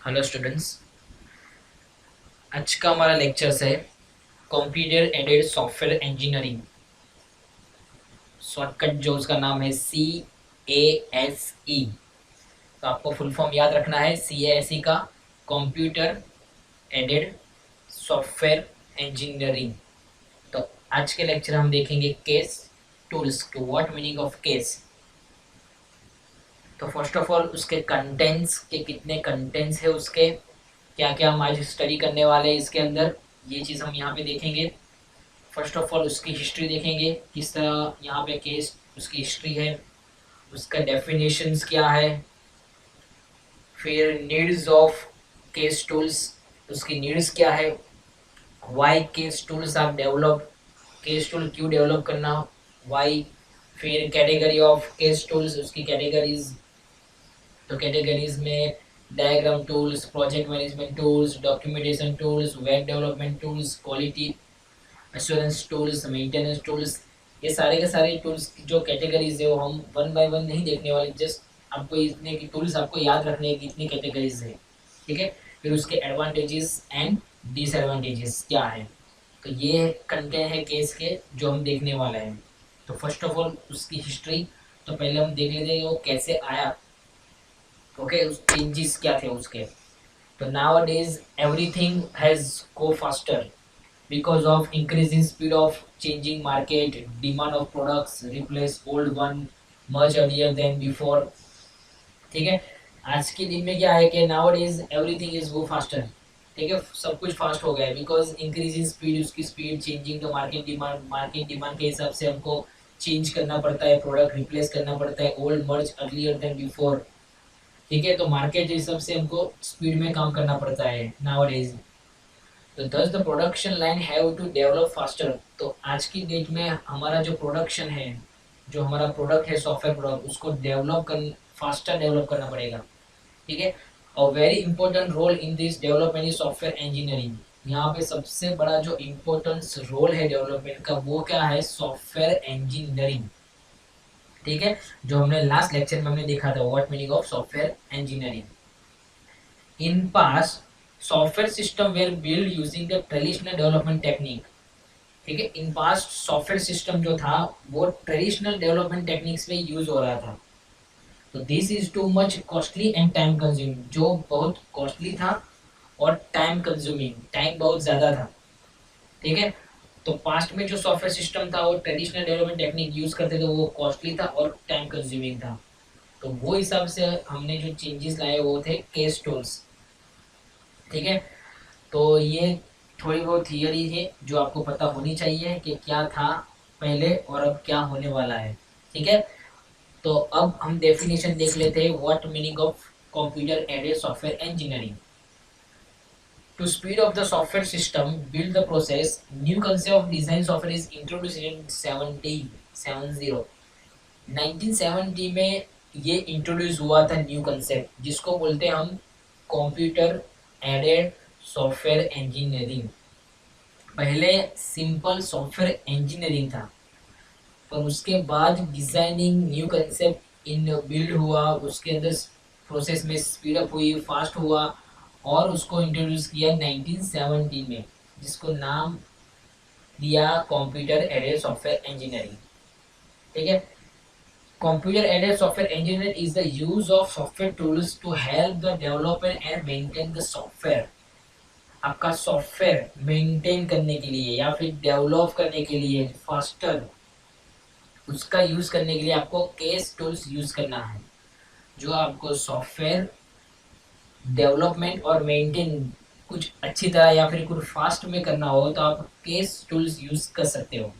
Hello students. आज का हमारा लेक्चर्स है computer aided software engineering. Shortcut जो उसका नाम है CASE। तो आपको फुल फॉर्म याद रखना है CASE का, कंप्यूटर एडेड सॉफ्टवेयर इंजीनियरिंग। तो आज के लेक्चर हम देखेंगे केस टूल्स के व्हाट मीनिंग ऑफ केस। तो फर्स्ट ऑफ ऑल उसके कंटेंट्स के कितने कंटेंट्स है, उसके क्या क्या हम आज स्टडी करने वाले हैं इसके अंदर, ये चीज़ हम यहाँ पे देखेंगे। फर्स्ट ऑफ ऑल उसकी हिस्ट्री देखेंगे, किस तरह यहाँ पे केस उसकी हिस्ट्री है, उसका डेफिनेशंस क्या है। फिर नीड्स ऑफ केस टूल्स, उसकी नीड्स क्या है, why CASE tools are developed, CASE tool क्यों डेवलप करना, वाई। फिर कैटेगरी ऑफ केस टूल्स, उसकी कैटेगरीज। तो कैटेगरीज में diagram tools, project management tools, documentation tools, web development tools, quality assurance tools, maintenance tools. ये सारे के सारे टूल्स की जो कैटेगरीज है वो हम वन बाय वन नहीं देखने वाले, जस्ट आपको इतने की टूल्स आपको याद रखने हैं कि इतनी कैटेगरीज है। ठीक है। फिर उसके एडवांटेजेस एंड डिसएडवांटेजेस क्या है। तो ये कंटेंट है केस के जो हम देखने वाले हैं। तो फर्स्ट ऑफ ऑल उसकी हिस्ट्री तो पहले हम देख लेते हैं वो कैसे आया। ओके, उस चेंजेस क्या थे उसके। तो now days everything has go faster because of increasing speed of changing market, demand of products replace old one much earlier than before। ठीक है। आज के दिन में क्या है कि nowadays everything is go faster। ठीक है, सब कुछ फास्ट हो गया है बिकॉज इंक्रीजिंग स्पीड, उसकी speed changing the market demand के हिसाब से हमको चेंज करना पड़ता है, प्रोडक्ट रिप्लेस करना पड़ता है ओल्ड मर्ज अर्लियर देन बिफोर। ठीक है, तो मार्केट के हिसाब से हमको स्पीड में काम करना पड़ता है nowadays। तो thus the production line have to develop faster. तो आज की डेट में हमारा जो प्रोडक्शन है, जो हमारा प्रोडक्ट है सॉफ्टवेयर प्रोडक्ट, उसको डेवलप कर फास्टर डेवलप करना पड़ेगा। ठीक है। और very important role in this development is software engineering. यहाँ पे सबसे बड़ा जो इम्पोर्टेंस रोल है डेवलपमेंट का वो क्या है, सॉफ्टवेयर इंजीनियरिंग। ठीक है, जो हमने लास्ट लेक्चर में हमने देखा था what meaning of software engineering. In past software system were build using the traditional development technique. ठीक है, इन पास्ट सॉफ्टवेयर सिस्टम जो था वो ट्रेडिशनल डेवलपमेंट टेक्निक्स में यूज हो रहा था। तो this is too much costly and time consuming, जो बहुत कॉस्टली था और टाइम कंज्यूमिंग, टाइम बहुत ज़्यादा था। ठीक है, तो पास्ट में जो सॉफ्टवेयर सिस्टम था वो ट्रेडिशनल डेवलपमेंट टेक्निक यूज करते थे, वो कॉस्टली था और टाइम कंज्यूमिंग था। तो वो हिसाब से हमने जो चेंजेस लाए वो थे केस टूल्स। ठीक है, तो ये थोड़ी बहुत थियरी है जो आपको पता होनी चाहिए कि क्या था पहले और अब क्या होने वाला है। ठीक है, तो अब हम डेफिनेशन देख लेते हैं what meaning of computer aided software engineering. To speed of the software system build the process, new concept of design software is introduced in 1970 में। ये इंट्रोड्यूस हुआ था न्यू कंसेप्ट जिसको बोलते हैं हम कंप्यूटर एडेड सॉफ्टवेयर इंजीनियरिंग। पहले simple software engineering था, पर उसके बाद designing new concept in build हुआ, उसके अंदर प्रोसेस में स्पीड अप हुई, फास्ट हुआ और उसको इंट्रोड्यूस किया 1970 में, जिसको नाम दिया कंप्यूटर एडेड सॉफ्टवेयर इंजीनियरिंग। ठीक है, computer aided software engineer is the use of software tools to help the developer and maintain the software. आपका सॉफ्टवेयर मेंटेन करने के लिए या फिर डेवलप करने के लिए फास्टर, उसका यूज करने के लिए आपको केस टूल्स यूज करना है। जो आपको सॉफ्टवेयर डेवलपमेंट और मेंटेन कुछ अच्छी तरह या फिर कुछ फास्ट में करना हो तो आप केस टूल्स यूज कर सकते हो।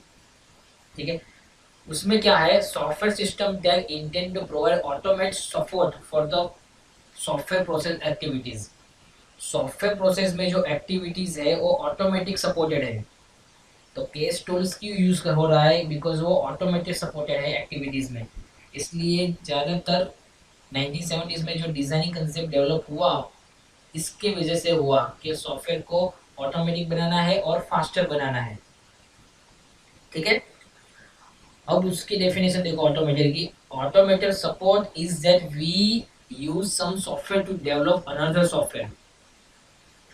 ठीक है, उसमें क्या है, software system that intend to provide automate support for the software process activities. Software process में जो एक्टिविटीज है वो ऑटोमेटिक सपोर्टेड है। तो केस टूल्स क्यों यूज कर हो रहा है, बिकॉज वो ऑटोमेटिक सपोर्टेड है एक्टिविटीज में। इसलिए ज़्यादातर 1970s में जो डिजाइनिंग कंसेप्ट डेवलप हुआ इसके वजह से हुआ कि सॉफ्टवेयर को ऑटोमेटिक बनाना है और फास्टर बनाना है। ठीक है, अब उसकी डेफिनेशन देखो ऑटोमेटेड की। Automated support is that we use some software to develop another software.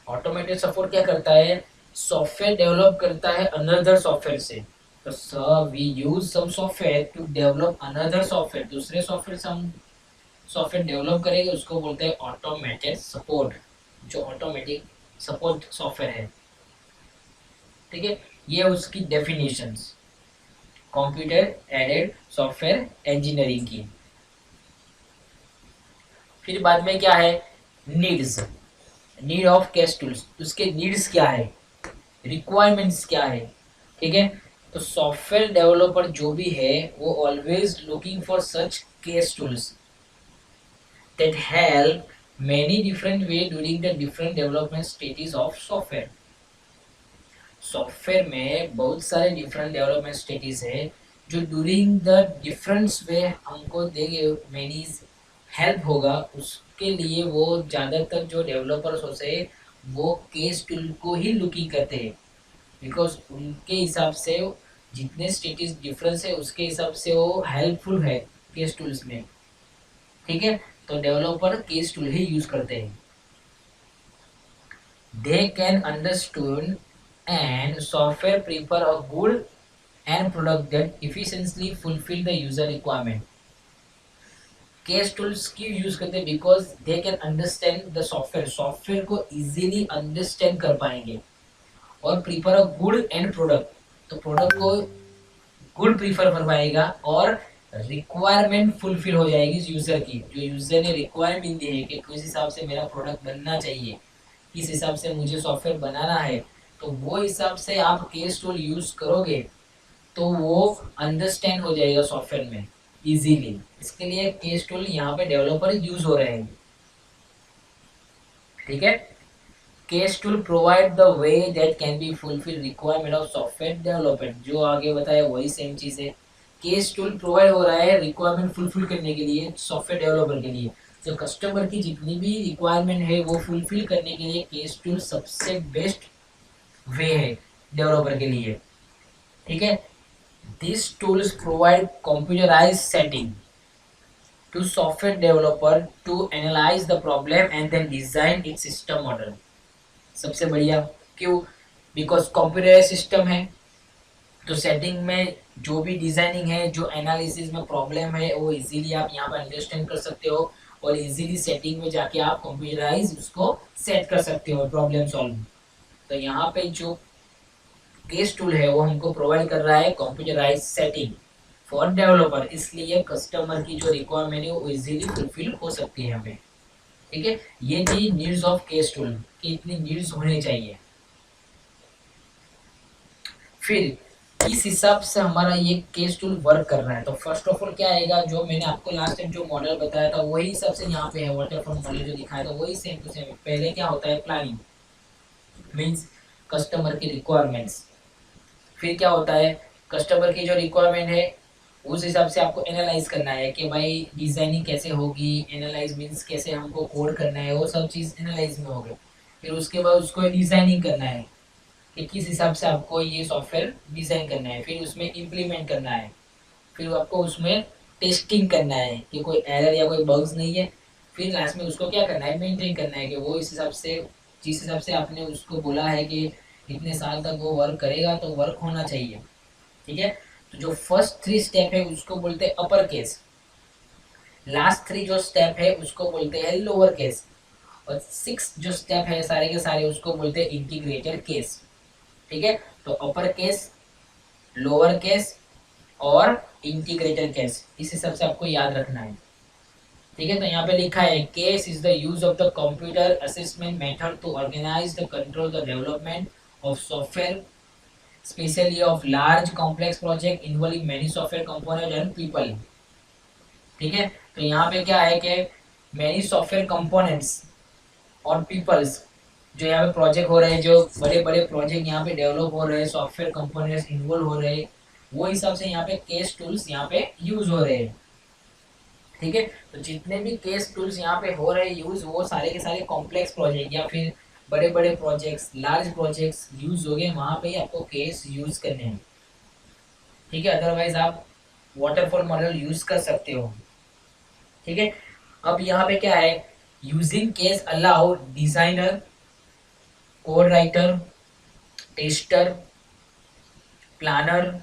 Automated support क्या करता है, सॉफ्टवेयर डेवलप करता है अनदर सॉफ्टवेयर से। तो sir we use some software to develop another software, दूसरे सॉफ्टवेयर से हम सॉफ्टवेयर डेवलप करेंगे, उसको बोलते हैं ऑटोमेटेड सपोर्ट, जो ऑटोमेटिक सपोर्ट सॉफ्टवेयर है। ठीक है, ये उसकी definitions computer aided software engineering की। फिर बाद में क्या है, needs, need of CASE tools, उसके नीड्स क्या है, रिक्वायरमेंट्स क्या है। ठीक है, तो सॉफ्टवेयर डेवलपर जो भी है वो always looking for such case tools that help many different way during the different development stages of software। Software में बहुत सारे डिफरेंट डेवलपमेंट स्टेजेस है जो ड्यूरिंग द डिफरेंट वे हमको देंगे, मैनी हेल्प होगा। उसके लिए वो ज़्यादातर जो डेवलपर्स होते हैं वो केस टूल को ही लुकिंग करते हैं, बिकॉज उनके हिसाब से जितने स्टेटेज डिफरेंस है उसके हिसाब से वो हेल्पफुल है केस टूल्स में। ठीक है, तो डेवलपर केस टूल ही यूज करते हैं। They can understand and software prepare a good and product that efficiently fulfill the user requirement। Case tools क्यों यूज करते हैं, because they can understand the software, software को इजीली अंडरस्टैंड कर पाएंगे, और prefer a good and product, तो product को good prefer कर पाएगा, और रिक्वायरमेंट फुलफिल हो जाएगी यूजर की, जो यूजर ने रिक्वायरमेंट दी है कि किस हिसाब से मेरा प्रोडक्ट बनना चाहिए, किस हिसाब से मुझे सॉफ्टवेयर बनाना है, तो वो हिसाब से आप केस टूल यूज करोगे तो वो अंडरस्टैंड हो जाएगा सॉफ्टवेयर में इजीली। इसके लिए केस टूल यहाँ पे डेवलपर यूज हो रहे हैं। ठीक है, case tool provide the way that can be fulfil requirement of software development, जो आगे बताया वही सेम चीज है। केस टूल प्रोवाइड हो रहा है रिक्वायरमेंट फुलफिल करने के लिए सॉफ्टवेयर डेवलपर के लिए, जो कस्टमर की जितनी भी रिक्वायरमेंट है वो फुलफिल करने के लिए केस टूल सबसे बेस्ट वे है डेवलपर के लिए। ठीक है, these tools provide computerized setting to software developer to analyze the problem and then design its system model। सबसे बढ़िया क्यों, बिकॉज कंप्यूटराइज सिस्टम है, तो सेटिंग में जो भी डिजाइनिंग है, जो एनालिसिस में प्रॉब्लम है वो इजीली आप यहाँ पर अंडरस्टैंड कर सकते हो, और इजीली सेटिंग में जाके आप कंप्यूटराइज उसको सेट कर सकते हो प्रॉब्लम सॉल्व। तो यहाँ पे जो केस टूल है वो हमको प्रोवाइड कर रहा है कंप्यूटराइज सेटिंग फॉर डेवलपर, इसलिए कस्टमर की जो रिक्वायरमेंट है वो इजीली फुलफिल हो सकती है हमें। ठीक है, ये थी नीड्स ऑफ केस टूल कि इतनी नीड्स होने चाहिए। फिर इस हिसाब से हमारा ये केस टूल वर्क कर रहा है, तो फर्स्ट ऑफ ऑल क्या आएगा, जो मैंने आपको लास्ट टाइम जो मॉडल बताया था वही हिसाब से यहाँ पे है, वाटरफॉल मॉडल जो दिखाया था वही सेम टू सेम। पहले क्या होता है, प्लानिंग मीन्स कस्टमर की रिक्वायरमेंट्स, फिर क्या होता है, कस्टमर की जो रिक्वायरमेंट है उस हिसाब से आपको एनालाइज करना है कि भाई डिजाइनिंग कैसे होगी, एनालाइज मीन्स कैसे हमको कोड करना है, वो सब चीज़ एनालाइज में होगा। फिर उसके बाद उसको डिजाइनिंग करना है कि किस हिसाब से आपको ये सॉफ्टवेयर डिज़ाइन करना है, फिर उसमें इम्प्लीमेंट करना है, फिर आपको उसमें टेस्टिंग करना है कि कोई एरर या कोई बग्स नहीं है, फिर लास्ट में उसको क्या करना है, मेंटेन करना है कि वो इस हिसाब से, जिस हिसाब से आपने उसको बोला है कि इतने साल तक वो वर्क करेगा तो वर्क होना चाहिए। ठीक है, तो जो फर्स्ट 3 स्टेप है उसको बोलते हैं अपर केस, लास्ट 3 जो स्टेप है उसको बोलते हैं लोअर केस, और 6 जो स्टेप है सारे के सारे उसको बोलते हैं इंटीग्रेटेड केस। ठीक है, तो अपर केस, लोअर केस और इंटीग्रेटेड केस, इस हिसाब से आपको याद रखना है। ठीक है, तो यहाँ पे लिखा है CASE is the use of the computer assessment method to organise the control the development of software specially of large complex project involving many software component and people. ठीक है, तो यहाँ पे क्या है कि मेनी सॉफ्टवेयर कंपोनेंट्स और peoples, जो यहाँ पे प्रोजेक्ट हो रहे हैं, जो बड़े बड़े प्रोजेक्ट यहाँ पे डेवलप हो रहे हैं, सॉफ्टवेयर कंपोनेंट्स इन्वॉल्व हो रहे हैं, वो हिसाब से यहाँ पे केस टूल्स यहाँ पे यूज हो रहे हैं। ठीक है, तो जितने भी केस टूल्स यहाँ पे हो रहे हैं यूज, वो सारे के सारे कॉम्प्लेक्स प्रोजेक्ट या फिर बड़े बड़े प्रोजेक्ट्स, लार्ज प्रोजेक्ट्स यूज हो गए, वहाँ पे ही आपको केस यूज करने हैं। ठीक है, अदरवाइज आप वाटरफॉल मॉडल यूज कर सकते हो। ठीक है, अब यहाँ पे क्या है, using CASE allow designer, code writer, tester, planner,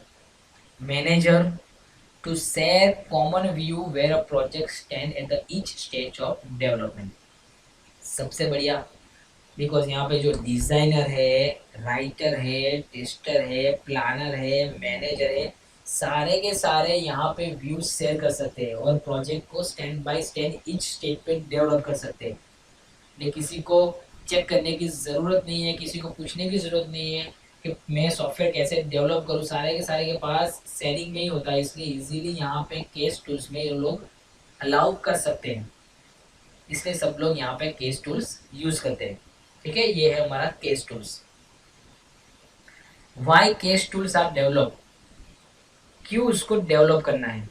manager to share common view where a project stand at the each stage of development. सबसे बढ़िया, बिकॉज यहाँ पे जो डिजाइनर है, राइटर है, टेस्टर है, प्लानर है, मैनेजर है, सारे के सारे यहाँ पे व्यूज शेयर कर सकते हैं और प्रोजेक्ट को stand by stand each stage पे डेवलप कर सकते हैं। ये किसी को चेक करने की ज़रूरत नहीं है, किसी को पूछने की ज़रूरत नहीं है कि मैं सॉफ्टवेयर कैसे डेवलप करूँ, सारे के सारे के पास शेयरिंग में ही होता है। इसलिए इजीली यहाँ पे केस टूल्स में ये लोग अलाउ कर सकते हैं, इसलिए सब लोग यहाँ पे केस टूल्स यूज़ करते हैं। ठीक है, ये है हमारा CASE tools. Why CASE tools are develop, क्यों उसको डेवलप करना है?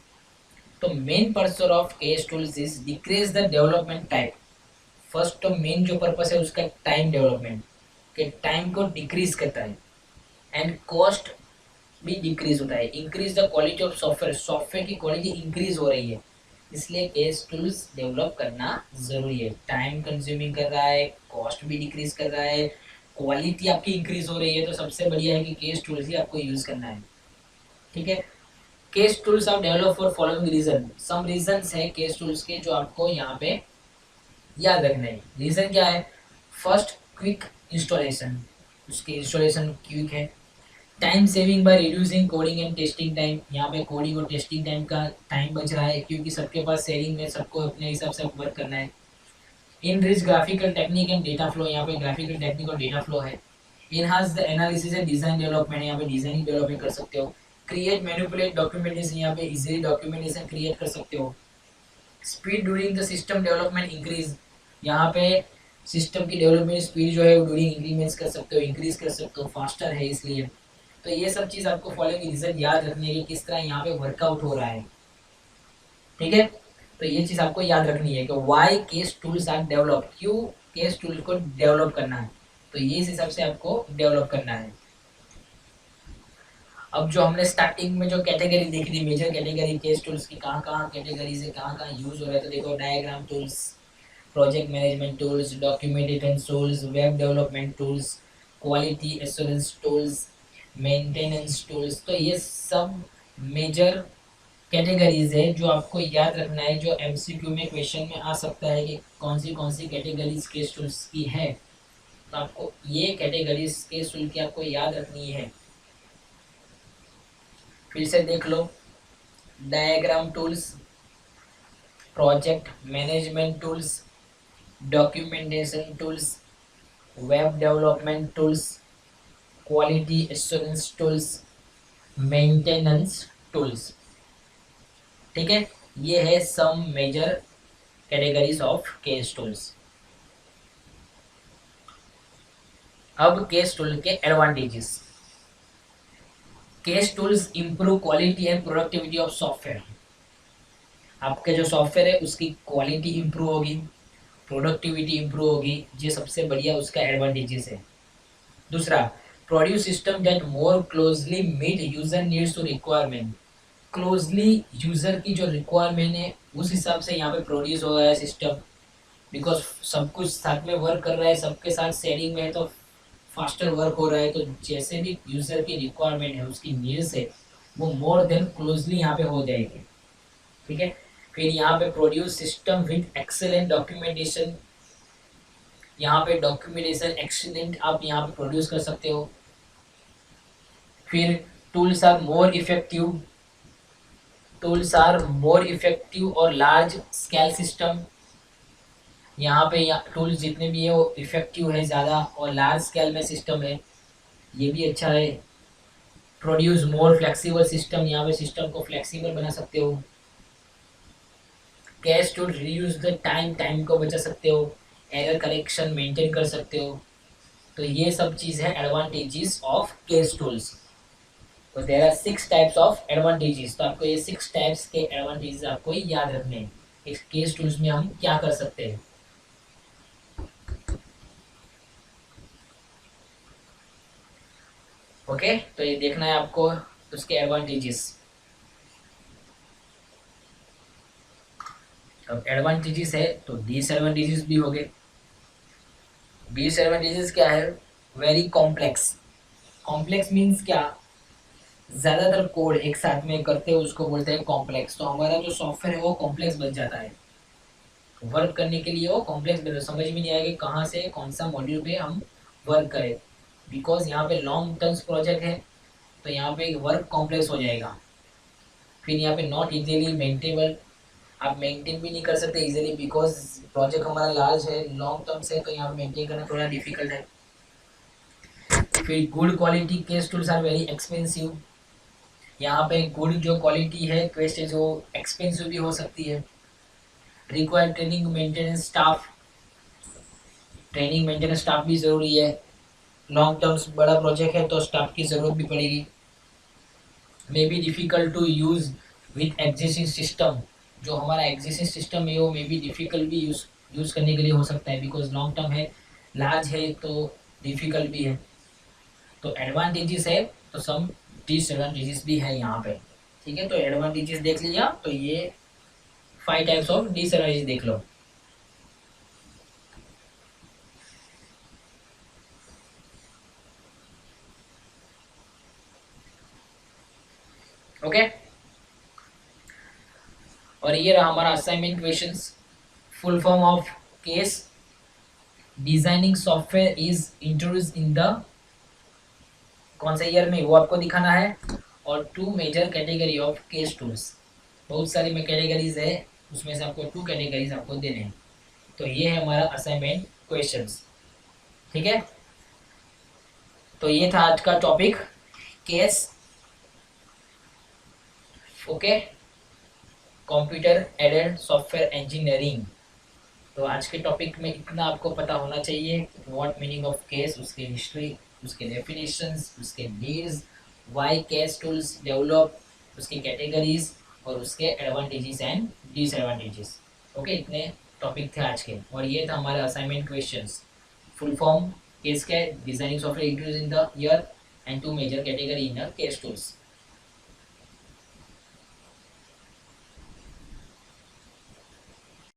तो main purpose of CASE tools is decrease the development time. First तो मेन जो पर्पस है उसका टाइम डेवलपमेंट के टाइम को डिक्रीज करता है, एंड कॉस्ट भी डिक्रीज होता है। Increase the quality of software, software की क्वालिटी इंक्रीज हो रही है, इसलिए केस टूल्स डेवलप करना जरूरी है। टाइम कंज्यूमिंग कर रहा है, कॉस्ट भी डिक्रीज कर रहा है, क्वालिटी आपकी इंक्रीज हो रही है, तो सबसे बढ़िया है कि केस टूल्स ही आपको यूज करना है। ठीक है, CASE tools are develop for following reason. Some reasons है केस टूल्स के जो आपको यहाँ पे याद रखना है। रीजन क्या है? फर्स्ट, क्विक इंस्टॉलेशन, उसकी इंस्टॉलेशन क्विक है। Time saving by reducing coding and testing time, यहाँ पे कोडिंग और टेस्टिंग टाइम का टाइम बच रहा है, क्योंकि सबके पास शेयरिंग में सबको अपने हिसाब से वर्क करना है। Enrich graphical technique and data flow, यहाँ पे ग्राफिकल टेक्निक और डेटा फ्लो है। Enhance the analysis and design development, यहाँ पे डिजाइनिंग डेवलपमेंट कर सकते हो। क्रिएट मैनिपुलेट डॉक्यूमेंटेशन, यहाँ पे इजीली डॉक्यूमेंटेशन क्रिएट कर सकते हो। Speed during the system development increase, यहाँ पे सिस्टम की डेवलपमेंट स्पीड जो है वो ड्यूरिंग इंक्रीमेंट्स कर सकते हो, इंक्रीज कर सकते हो, फास्टर है इसलिए। तो ये सब चीज़ आपको फॉलोइंग रीजन याद रखने की, किस तरह यहाँ पे वर्कआउट हो रहा है। ठीक है, तो ये चीज़ आपको याद रखनी है कि why CASE tools are develop, क्यों केस टूल को डेवलप करना है, तो ये इस हिसाब से आपको डेवलप करना है। अब जो हमने स्टार्टिंग में जो कैटेगरी देखी थी, मेजर कैटेगरी केस टूल्स की, कहाँ कहाँ कैटेगरीज है, कहाँ कहाँ यूज हो रहा है, तो देखो diagram tools, project management tools, documentation tools, web development tools, quality assurance tools, maintenance tools. तो ये सब मेजर कैटेगरीज है जो आपको याद रखना है, जो एमसीक्यू में क्वेश्चन में आ सकता है कि कौन सी कैटेगरीज केस टूल्स की है। तो आपको ये कैटेगरीज केस टूल की आपको याद रखनी है। फिर से देख लो, diagram tools, project management tools, documentation tools, web development tools, quality assurance tools, maintenance tools. ठीक है, ये है some major categories of CASE tools. अब केस टूल के advantages. CASE tools improve quality and productivity of software, आपके जो software है उसकी क्वालिटी इंप्रूव होगी, प्रोडक्टिविटी इंप्रूव होगी, ये सबसे बढ़िया उसका एडवांटेजेस है। दूसरा, produce system that more closely meet user needs to requirement, closely user की जो रिक्वायरमेंट है उस हिसाब से यहाँ पे प्रोड्यूस हो रहा है सिस्टम, बिकॉज सब कुछ साथ में वर्क कर रहा है, सबके साथ शेयरिंग में है, तो फास्टर वर्क हो रहा है। तो जैसे भी यूजर की रिक्वायरमेंट है, उसकी नीड्स है, वो मोर देन क्लोजली यहाँ पे हो जाएगी। ठीक है, फिर यहाँ पे produce system with excellent documentation, यहाँ पे डॉक्यूमेंटेशन एक्सीलेंट आप यहाँ पे प्रोड्यूस कर सकते हो। फिर tools are more effective, tools are more effective और लार्ज स्केल सिस्टम, यहाँ पे टूल्स जितने भी है वो इफेक्टिव है ज़्यादा और लार्ज स्केल में सिस्टम है, ये भी अच्छा है। प्रोड्यूस मोर फ्लेक्सिबल सिस्टम, यहाँ पे सिस्टम को फ्लेक्सिबल बना सकते हो। CASE to reduce the time, time को बचा सकते हो, एरर करेक्शन मेंटेन कर सकते हो। तो ये सब चीज़ है एडवांटेजेस ऑफ केस टूल्स। तो there are 6 types of advantages, तो आपको ये 6 टाइप्स के एडवांटेजेस आपको याद रखने हैं। इस केस टूल्स में हम क्या कर सकते हैं। ओके, तो ये देखना है आपको उसके एडवांटेजेस। अब एडवांटेजेस है तो डिसएडवांटेजेस भी हो गए। डिसएडवांटेजेस क्या है? Very complex. कॉम्प्लेक्स मीन्स क्या? ज़्यादातर कोड एक साथ में करते हैं उसको बोलते हैं कॉम्प्लेक्स। तो हमारा जो सॉफ्टवेयर है वो कॉम्प्लेक्स बन जाता है, वर्क करने के लिए वो कॉम्प्लेक्स बन, समझ में नहीं आएगा कहाँ से कौन सा मॉड्यूल पे हम वर्क करें, बिकॉज यहाँ पे लॉन्ग टर्म्स प्रोजेक्ट है तो यहाँ पे वर्क कॉम्प्लेक्स हो जाएगा। फिर यहाँ पे नॉट इजीली मेंटेनेबल, आप मेंटेन भी नहीं कर सकते इजीली बिकॉज प्रोजेक्ट हमारा लार्ज है, लॉन्ग टर्म से, तो यहाँ पे मेंटेन करना थोड़ा डिफिकल्ट है। फिर good quality CASE tools are very expensive. यहाँ पे गुड जो क्वालिटी है क्वेस्ट जो एक्सपेंसिव भी हो सकती है। Required training maintenance staff, training maintenance staff भी ज़रूरी है। लॉन्ग टर्म्स बड़ा प्रोजेक्ट है तो स्टाफ की ज़रूरत भी पड़ेगी। May be difficult to use with existing system, जो हमारा एग्जिस्टिंग सिस्टम है वो मे बी डिफ़िकल्ट भी यूज़ करने के लिए हो सकता है बिकॉज लॉन्ग टर्म है, लार्ज है तो डिफ़िकल्ट भी है। तो एडवांटेजेस है तो सम डिसएडवांटेजेस भी है यहाँ पे। ठीक है, तो एडवांटेजेस देख लिया, तो ये 5 टाइप्स ऑफ डिसएडवांटेजेस देख लो। ओके, और ये रहा हमारा assignment questions. Full form of case designing software is introduce in the कौन से ईयर में वो आपको दिखाना है। और 2 major category of CASE tools, बहुत सारी में कैटेगरीज है, उसमें से आपको 2 कैटेगरीज आपको देने हैं। तो ये है हमारा असाइनमेंट क्वेश्चंस। ठीक है, तो ये था आज का topic case. Okay, computer aided software engineering. तो आज के टॉपिक में इतना आपको पता होना चाहिए, व्हाट मीनिंग ऑफ केस, उसकी हिस्ट्री, उसके डेफिनेशंस, उसके needs, why CASE tools develop, उसकी कैटेगरीज और उसके एडवांटेजेस एंड डिसएडवांटेजेस। ओके, इतने टॉपिक थे आज के, और ये था हमारे assignment questions. Full form CASE के designing software introduce in the year and 2 major category in the CASE tools.